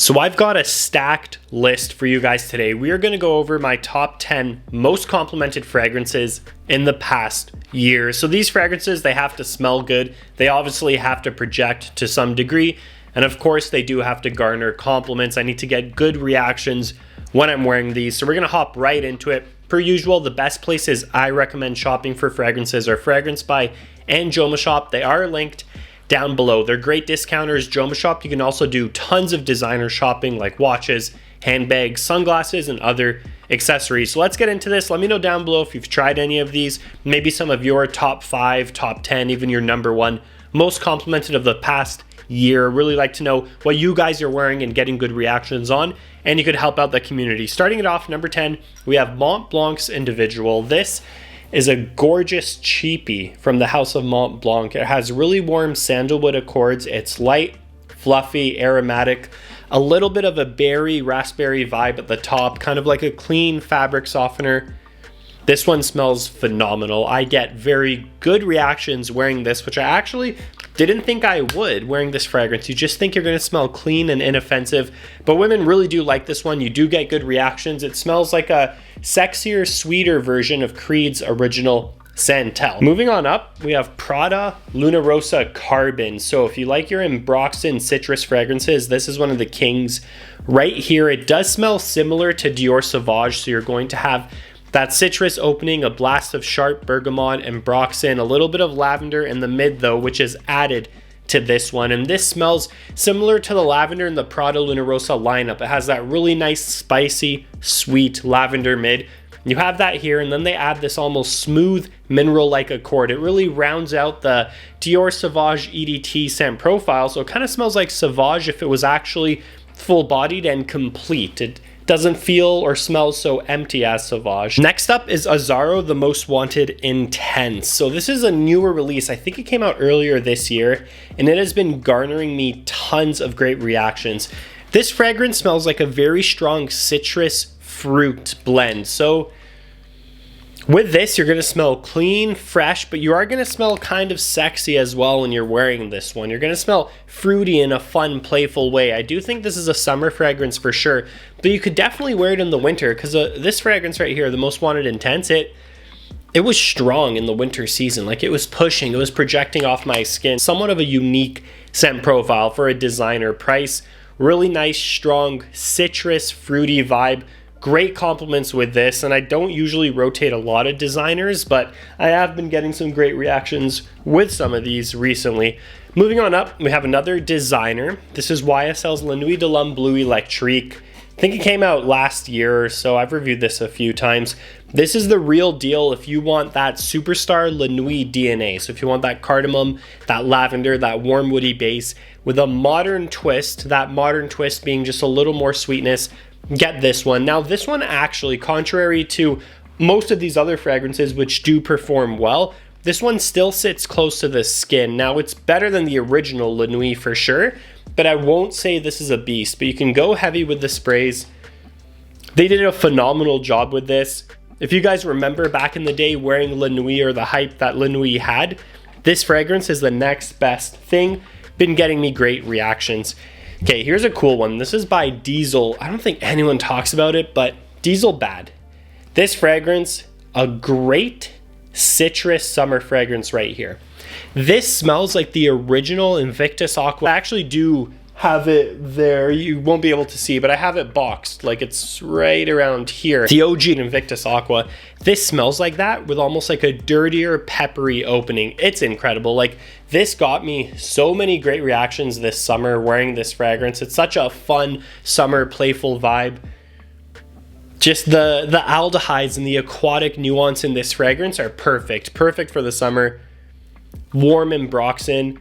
So I've got a stacked list for you guys today. We are going to go over my top 10 most complimented fragrances in the past year. So these fragrances, they have to smell good. They obviously have to project to some degree. And of course, they do have to garner compliments. I need to get good reactions when I'm wearing these. So we're going to hop right into it. Per usual, the best places I recommend shopping for fragrances are Fragrance By and Joma Shop. They are linked down below. They're great discounters. Joma Shop, you can also do tons of designer shopping like watches, handbags, sunglasses, and other accessories. So let's get into this. Let me know down below if you've tried any of these, maybe some of your top 5, top 10, even your number 1 most complimented of the past year. Really like to know what you guys are wearing and getting good reactions on, and you could help out the community. Starting it off, number 10, we have Mont Blanc's Individual. This is a gorgeous cheapie from the house of Mont Blanc. It has really warm sandalwood accords. It's light, fluffy, aromatic, a little bit of a berry, raspberry vibe at the top, kind of like a clean fabric softener. This one smells phenomenal. I get very good reactions wearing this, which I actually didn't think I would wearing this fragrance. You just think you're going to smell clean and inoffensive, but women really do like this one. You do get good reactions. It smells like a sexier, sweeter version of Creed's original Santel. Moving on up, we have Prada Luna Rossa Carbon. So if you like your Ambroxan citrus fragrances, this is one of the kings right here. It does smell similar to Dior Sauvage, so you're going to have that citrus opening, a blast of sharp bergamot and Ambroxan, a little bit of lavender in the mid though, which is added to this one. And this smells similar to the lavender in the Prada Luna Rossa lineup. It has that really nice, spicy, sweet lavender mid. You have that here, and then they add this almost smooth mineral-like accord. It really rounds out the Dior Sauvage EDT scent profile, so it kind of smells like Sauvage if it was actually full-bodied and complete. It doesn't feel or smell so empty as Sauvage. Next up is Azzaro, the Most Wanted Intense. So this is a newer release. I think it came out earlier this year, and it has been garnering me tons of great reactions. This fragrance smells like a very strong citrus fruit blend. So with this, you're going to smell clean, fresh, but you are going to smell kind of sexy as well when you're wearing this one. You're going to smell fruity in a fun, playful way. I do think this is a summer fragrance for sure, but you could definitely wear it in the winter, because this fragrance right here, the Most Wanted Intense, it was strong in the winter season. Like, it was pushing, it was projecting off my skin. Somewhat of a unique scent profile for a designer price. Really nice, strong, citrus, fruity vibe. Great compliments with this, and I don't usually rotate a lot of designers, but I have been getting some great reactions with some of these recently. Moving on up, we have another designer. This is YSL's La Nuit de l'Homme Bleu Electrique. I think it came out last year or so. I've reviewed this a few times. This is the real deal if you want that superstar La Nuit DNA. So if you want that cardamom, that lavender, that warm woody base with a modern twist, that modern twist being just a little more sweetness, get this one. Now this one actually, contrary to most of these other fragrances which do perform well, this one still sits close to the skin. Now it's better than the original La Nuit for sure, but I won't say this is a beast. But you can go heavy with the sprays. They did a phenomenal job with this. If you guys remember back in the day wearing La Nuit, or the hype that La Nuit had, this fragrance is the next best thing. Been getting me great reactions. Okay, here's a cool one. This is by Diesel. I don't think anyone talks about it, but Diesel Bad. This fragrance, a great citrus summer fragrance right here. This smells like the original Invictus Aqua. I actually do have it there. You won't be able to see, but I have it boxed. Like, it's right around here. The OG Invictus Aqua. This smells like that with almost like a dirtier, peppery opening. It's incredible. Like, this got me so many great reactions this summer wearing this fragrance. It's such a fun summer playful vibe. Just the aldehydes and the aquatic nuance in this fragrance are perfect. Perfect for the summer. Warm Ambroxan,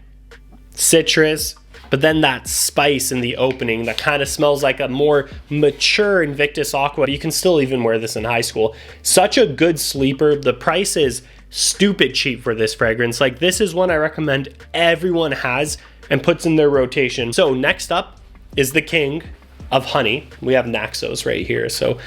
citrus, but then that spice in the opening that kind of smells like a more mature Invictus Aqua. You can still even wear this in high school. Such a good sleeper. The price is stupid cheap for this fragrance. Like, this is one I recommend everyone has and puts in their rotation. So next up is the king of honey. We have Naxos right here. So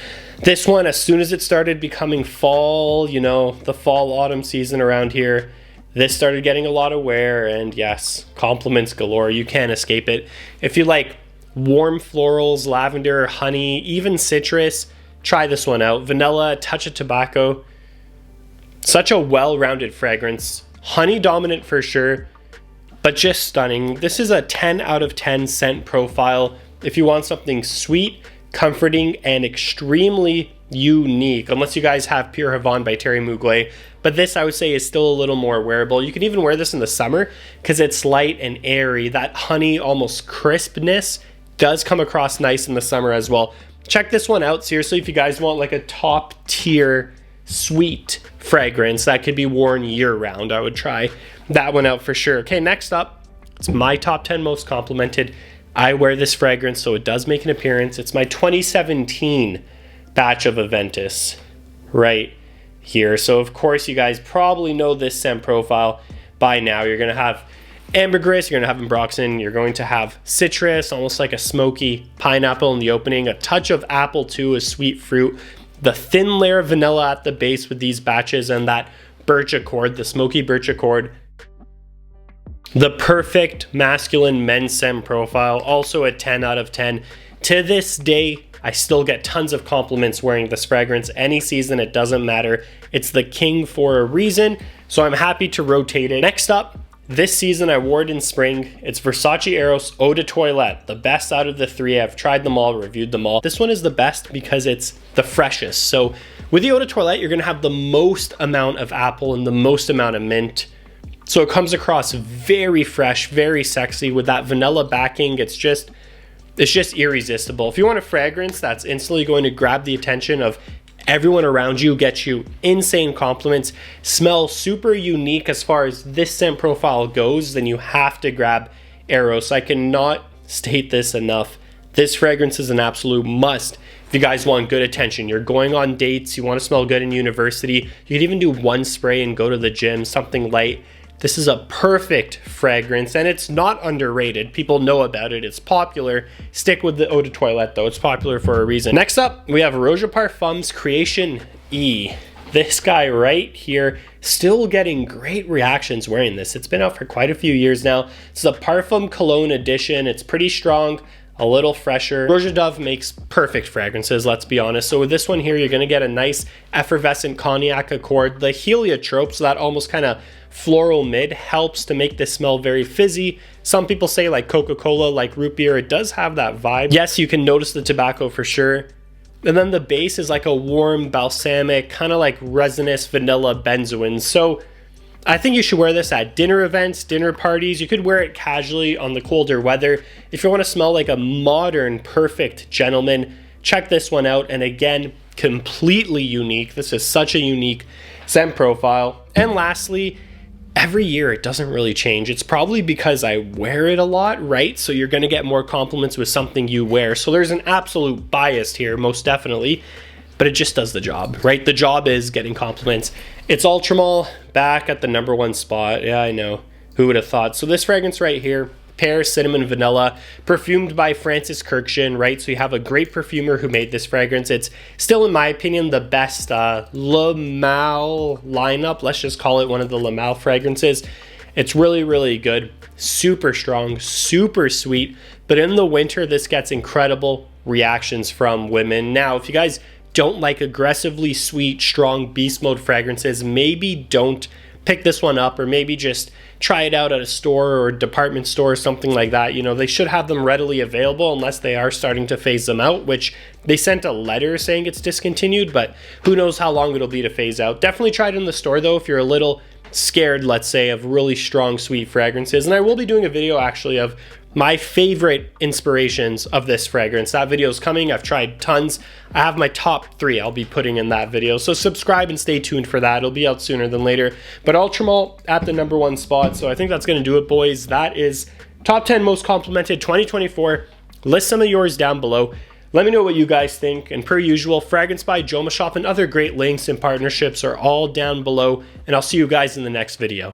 this one, as soon as it started becoming fall, you know, the fall autumn season around here, this started getting a lot of wear, and yes, compliments galore. You can't escape it. If you like warm florals, lavender, honey, even citrus. Try this one out. Vanilla, touch of tobacco. Such a well-rounded fragrance. Honey dominant for sure, but just stunning. This is a 10 out of 10 scent profile. If you want something sweet, comforting, and extremely unique, unless you guys have Pure Havane by Thierry Mugler, but this I would say is still a little more wearable. You can even wear this in the summer because it's light and airy. That honey almost crispness does come across nice in the summer as well. Check this one out seriously if you guys want like a top tier sweet fragrance that could be worn year round. I would try that one out for sure. Okay, next up, it's my top 10 most complimented. I wear this fragrance, so it does make an appearance. It's my 2017 batch of Aventus right here. So of course you guys probably know this scent profile by now. You're gonna have ambergris, you're gonna have ambroxan, you're going to have citrus, almost like a smoky pineapple in the opening, a touch of apple too, a sweet fruit, the thin layer of vanilla at the base with these batches, and that birch accord, the smoky birch accord. The perfect masculine men's scent profile, also a 10 out of 10. To this day, I still get tons of compliments wearing this fragrance. Any season, it doesn't matter. It's the king for a reason, so I'm happy to rotate it. Next up, this season I wore it in spring. It's Versace Eros Eau de Toilette, the best out of the three. I've tried them all, reviewed them all. This one is the best because it's the freshest. So with the Eau de Toilette, you're gonna have the most amount of apple and the most amount of mint. So it comes across very fresh, very sexy with that vanilla backing. It's just irresistible. If you want a fragrance that's instantly going to grab the attention of everyone around you, get you insane compliments, smell super unique as far as this scent profile goes, then you have to grab Eros. I cannot state this enough. This fragrance is an absolute must. If you guys want good attention, you're going on dates, you want to smell good in university, you could even do one spray and go to the gym, something light. This is a perfect fragrance, and it's not underrated. People know about it. It's popular. Stick with the Eau de Toilette, though. It's popular for a reason. Next up, we have Roja Parfums Creation E. This guy right here, still getting great reactions wearing this. It's been out for quite a few years now. It's the Parfum Cologne edition. It's pretty strong, a little fresher. Roja Dove makes perfect fragrances, let's be honest. So with this one here, you're gonna get a nice effervescent cognac accord. The heliotrope, so that almost kind of floral mid, helps to make this smell very fizzy. Some people say like Coca-Cola, like root beer. It does have that vibe. Yes, you can notice the tobacco for sure. And then the base is like a warm balsamic, kind of like resinous vanilla benzoin. So I think you should wear this at dinner events, dinner parties. You could wear it casually on the colder weather. If you want to smell like a modern, perfect gentleman, check this one out. And again, completely unique. This is such a unique scent profile. And lastly, every year it doesn't really change. It's probably because I wear it a lot, right? So you're going to get more compliments with something you wear. So there's an absolute bias here, most definitely, but it just does the job, right? The job is getting compliments. It's Ultramall back at the #1 spot. Yeah, I know. Who would have thought? So this fragrance right here, pear, cinnamon, vanilla, perfumed by Francis Kurkdjian, right? So you have a great perfumer who made this fragrance. It's still, in my opinion, the best Le Mal lineup. Let's just call it one of the Le Mal fragrances. It's really, really good. Super strong, super sweet. But in the winter, this gets incredible reactions from women. Now, if you guys don't like aggressively sweet, strong beast mode fragrances, maybe don't pick this one up, or maybe just try it out at a store or a department store or something like that. You know, they should have them readily available unless they are starting to phase them out, which they sent a letter saying it's discontinued, but who knows how long it'll be to phase out. Definitely try it in the store though if you're a little scared, let's say, of really strong sweet fragrances. And I will be doing a video actually of my favorite inspirations of this fragrance. That video is coming. I've tried tons. I have my top 3 I'll be putting in that video. So subscribe and stay tuned for that. It'll be out sooner than later. But Ultramall at the #1 spot. So I think that's going to do it, boys. That is top 10 most complimented 2024. List some of yours down below. Let me know what you guys think. And per usual, Fragrance by Joma Shop and other great links and partnerships are all down below. And I'll see you guys in the next video.